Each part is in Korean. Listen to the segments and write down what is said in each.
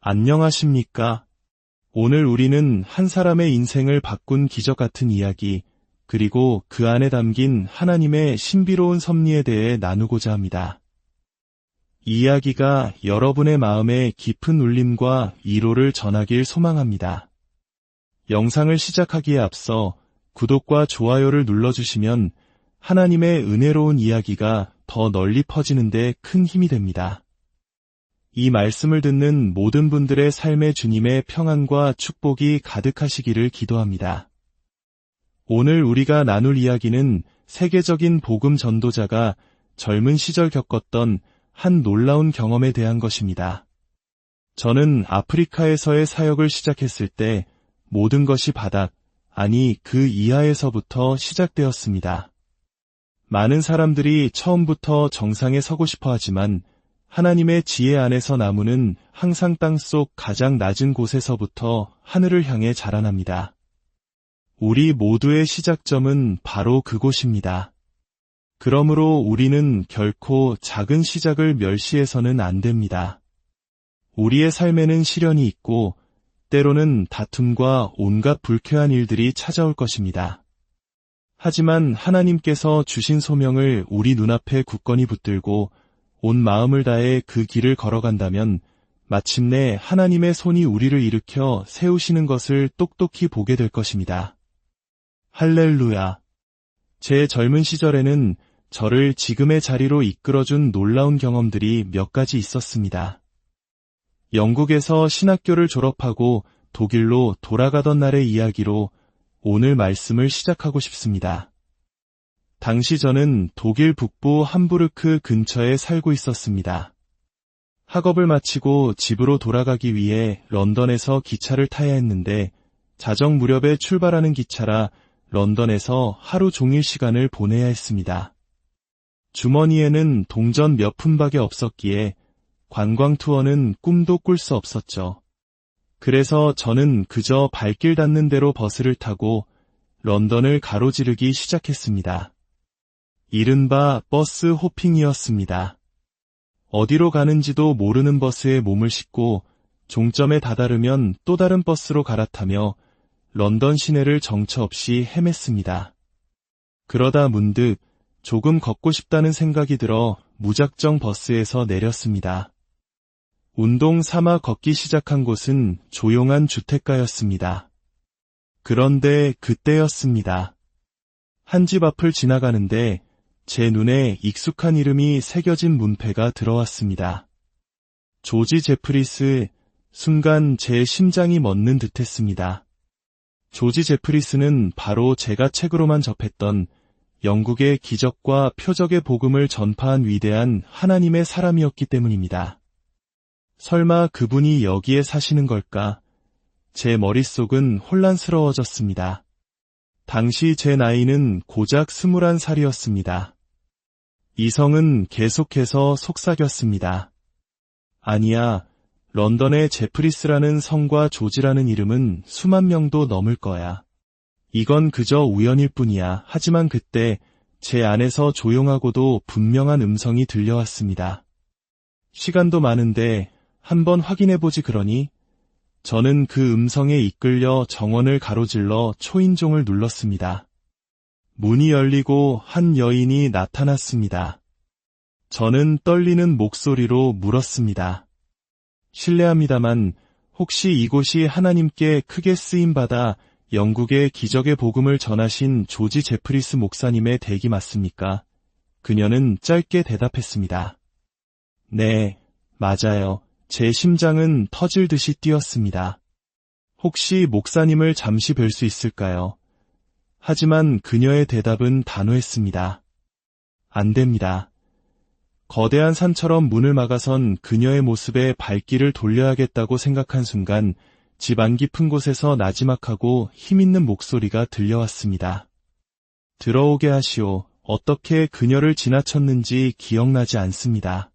안녕하십니까? 오늘 우리는 한 사람의 인생을 바꾼 기적 같은 이야기, 그리고 그 안에 담긴 하나님의 신비로운 섭리에 대해 나누고자 합니다. 이 이야기가 여러분의 마음에 깊은 울림과 위로를 전하길 소망합니다. 영상을 시작하기에 앞서 구독과 좋아요를 눌러주시면 하나님의 은혜로운 이야기가 더 널리 퍼지는 데 큰 힘이 됩니다. 이 말씀을 듣는 모든 분들의 삶에 주님의 평안과 축복이 가득하시기를 기도합니다. 오늘 우리가 나눌 이야기는 세계적인 복음 전도자가 젊은 시절 겪었던 한 놀라운 경험에 대한 것입니다. 저는 아프리카에서의 사역을 시작했을 때 모든 것이 바닥, 아니 그 이하에서부터 시작되었습니다. 많은 사람들이 처음부터 정상에 서고 싶어 하지만 하나님의 지혜 안에서 나무는 항상 땅속 가장 낮은 곳에서부터 하늘을 향해 자라납니다. 우리 모두의 시작점은 바로 그곳입니다. 그러므로 우리는 결코 작은 시작을 멸시해서는 안 됩니다. 우리의 삶에는 시련이 있고 때로는 다툼과 온갖 불쾌한 일들이 찾아올 것입니다. 하지만 하나님께서 주신 소명을 우리 눈앞에 굳건히 붙들고 온 마음을 다해 그 길을 걸어간다면 마침내 하나님의 손이 우리를 일으켜 세우시는 것을 똑똑히 보게 될 것입니다. 할렐루야! 제 젊은 시절에는 저를 지금의 자리로 이끌어준 놀라운 경험들이 몇 가지 있었습니다. 영국에서 신학교를 졸업하고 독일로 돌아가던 날의 이야기로 오늘 말씀을 시작하고 싶습니다. 당시 저는 독일 북부 함부르크 근처에 살고 있었습니다. 학업을 마치고 집으로 돌아가기 위해 런던에서 기차를 타야 했는데 자정 무렵에 출발하는 기차라 런던에서 하루 종일 시간을 보내야 했습니다. 주머니에는 동전 몇 푼밖에 없었기에 관광 투어는 꿈도 꿀 수 없었죠. 그래서 저는 그저 발길 닿는 대로 버스를 타고 런던을 가로지르기 시작했습니다. 이른바 버스 호핑이었습니다. 어디로 가는지도 모르는 버스에 몸을 싣고 종점에 다다르면 또 다른 버스로 갈아타며 런던 시내를 정처 없이 헤맸습니다. 그러다 문득 조금 걷고 싶다는 생각이 들어 무작정 버스에서 내렸습니다. 운동 삼아 걷기 시작한 곳은 조용한 주택가였습니다. 그런데 그때였습니다. 한 집 앞을 지나가는데 제 눈에 익숙한 이름이 새겨진 문패가 들어왔습니다. 조지 제프리스. 순간 제 심장이 멎는 듯했습니다. 조지 제프리스는 바로 제가 책으로만 접했던 영국의 기적과 표적의 복음을 전파한 위대한 하나님의 사람이었기 때문입니다. 설마 그분이 여기에 사시는 걸까? 제 머릿속은 혼란스러워졌습니다. 당시 제 나이는 고작 21살이었습니다. 이성은 계속해서 속삭였습니다. 아니야, 런던의 제프리스라는 성과 조지라는 이름은 수만 명도 넘을 거야. 이건 그저 우연일 뿐이야. 하지만 그때 제 안에서 조용하고도 분명한 음성이 들려왔습니다. 시간도 많은데 한번 확인해보지 그러니? 저는 그 음성에 이끌려 정원을 가로질러 초인종을 눌렀습니다. 문이 열리고 한 여인이 나타났습니다. 저는 떨리는 목소리로 물었습니다. 실례합니다만 혹시 이곳이 하나님께 크게 쓰임받아 영국의 기적의 복음을 전하신 조지 제프리스 목사님의 댁이 맞습니까? 그녀는 짧게 대답했습니다. 네, 맞아요. 제 심장은 터질 듯이 뛰었습니다. 혹시 목사님을 잠시 뵐 수 있을까요? 하지만 그녀의 대답은 단호했습니다. 안 됩니다. 거대한 산처럼 문을 막아선 그녀의 모습에 발길을 돌려야겠다고 생각한 순간 집 안 깊은 곳에서 나지막하고 힘있는 목소리가 들려왔습니다. 들어오게 하시오. 어떻게 그녀를 지나쳤는지 기억나지 않습니다.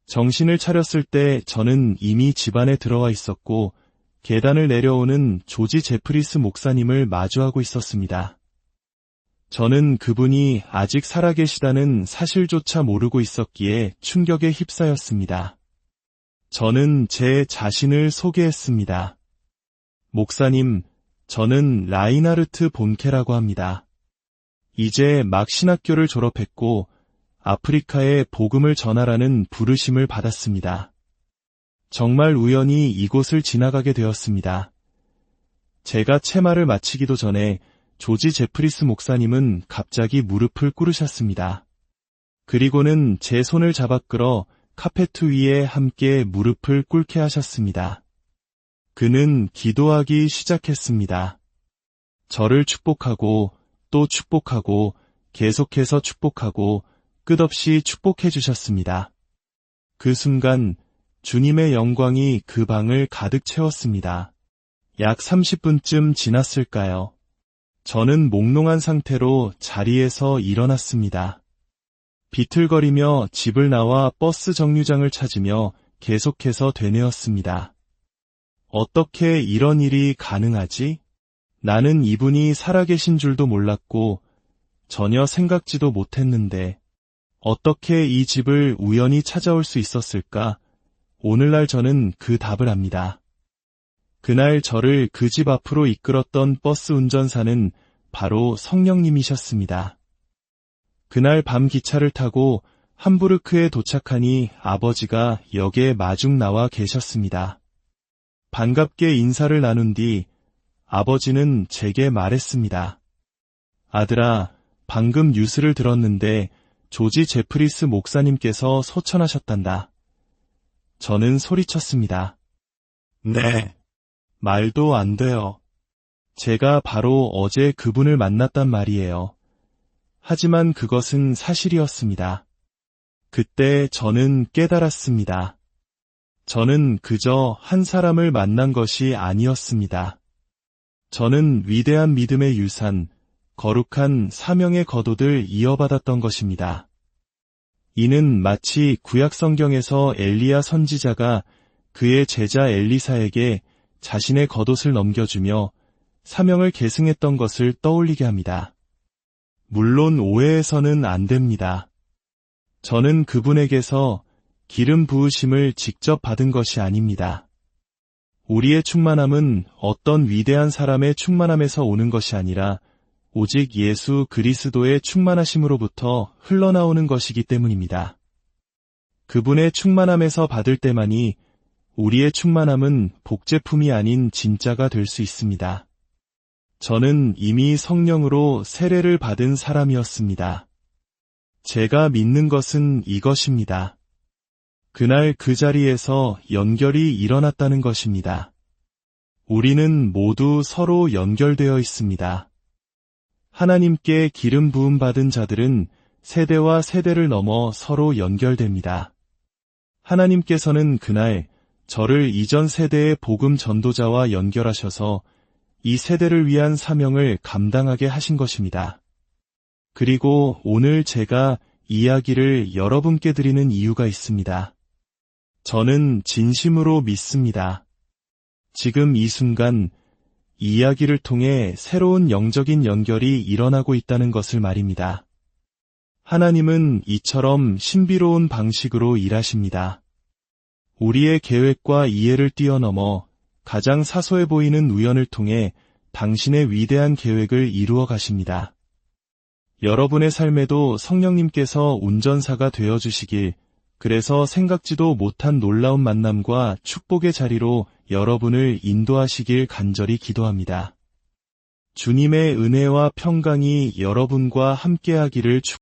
정신을 차렸을 때 저는 이미 집 안에 들어와 있었고 계단을 내려오는 조지 제프리스 목사님을 마주하고 있었습니다. 저는 그분이 아직 살아계시다는 사실조차 모르고 있었기에 충격에 휩싸였습니다. 저는 제 자신을 소개했습니다. 목사님, 저는 라인하르트 본케라고 합니다. 이제 막 신학교를 졸업했고 아프리카에 복음을 전하라는 부르심을 받았습니다. 정말 우연히 이곳을 지나가게 되었습니다. 제가 채말을 마치기도 전에 조지 제프리스 목사님은 갑자기 무릎을 꿇으셨습니다. 그리고는 제 손을 잡아 끌어 카페트 위에 함께 무릎을 꿇게 하셨습니다. 그는 기도하기 시작했습니다. 저를 축복하고 또 축복하고 계속해서 축복하고 끝없이 축복해 주셨습니다. 그 순간 주님의 영광이 그 방을 가득 채웠습니다. 약 30분쯤 지났을까요? 저는 몽롱한 상태로 자리에서 일어났습니다. 비틀거리며 집을 나와 버스 정류장을 찾으며 계속해서 되뇌었습니다. 어떻게 이런 일이 가능하지? 나는 이분이 살아계신 줄도 몰랐고 전혀 생각지도 못했는데 어떻게 이 집을 우연히 찾아올 수 있었을까? 오늘날 저는 그 답을 압니다. 그날 저를 그 집 앞으로 이끌었던 버스 운전사는 바로 성령님이셨습니다. 그날 밤 기차를 타고 함부르크에 도착하니 아버지가 역에 마중 나와 계셨습니다. 반갑게 인사를 나눈 뒤 아버지는 제게 말했습니다. 아들아, 방금 뉴스를 들었는데 조지 제프리스 목사님께서 소천하셨단다. 저는 소리쳤습니다. 네. 말도 안 돼요. 제가 바로 어제 그분을 만났단 말이에요. 하지만 그것은 사실이었습니다. 그때 저는 깨달았습니다. 저는 그저 한 사람을 만난 것이 아니었습니다. 저는 위대한 믿음의 유산, 거룩한 사명의 겉옷을 이어받았던 것입니다. 이는 마치 구약 성경에서 엘리야 선지자가 그의 제자 엘리사에게 자신의 겉옷을 넘겨주며 사명을 계승했던 것을 떠올리게 합니다. 물론 오해해서는 안 됩니다. 저는 그분에게서 기름 부으심을 직접 받은 것이 아닙니다. 우리의 충만함은 어떤 위대한 사람의 충만함에서 오는 것이 아니라 오직 예수 그리스도의 충만하심으로부터 흘러나오는 것이기 때문입니다. 그분의 충만함에서 받을 때만이 우리의 충만함은 복제품이 아닌 진짜가 될 수 있습니다. 저는 이미 성령으로 세례를 받은 사람이었습니다. 제가 믿는 것은 이것입니다. 그날 그 자리에서 연결이 일어났다는 것입니다. 우리는 모두 서로 연결되어 있습니다. 하나님께 기름 부음 받은 자들은 세대와 세대를 넘어 서로 연결됩니다. 하나님께서는 그날 저를 이전 세대의 복음 전도자와 연결하셔서 이 세대를 위한 사명을 감당하게 하신 것입니다. 그리고 오늘 제가 이야기를 여러분께 드리는 이유가 있습니다. 저는 진심으로 믿습니다. 지금 이 순간 이 이야기를 통해 새로운 영적인 연결이 일어나고 있다는 것을 말입니다. 하나님은 이처럼 신비로운 방식으로 일하십니다. 우리의 계획과 이해를 뛰어넘어 가장 사소해 보이는 우연을 통해 당신의 위대한 계획을 이루어 가십니다. 여러분의 삶에도 성령님께서 운전사가 되어주시길, 그래서 생각지도 못한 놀라운 만남과 축복의 자리로 여러분을 인도하시길 간절히 기도합니다. 주님의 은혜와 평강이 여러분과 함께하기를 축복합니다.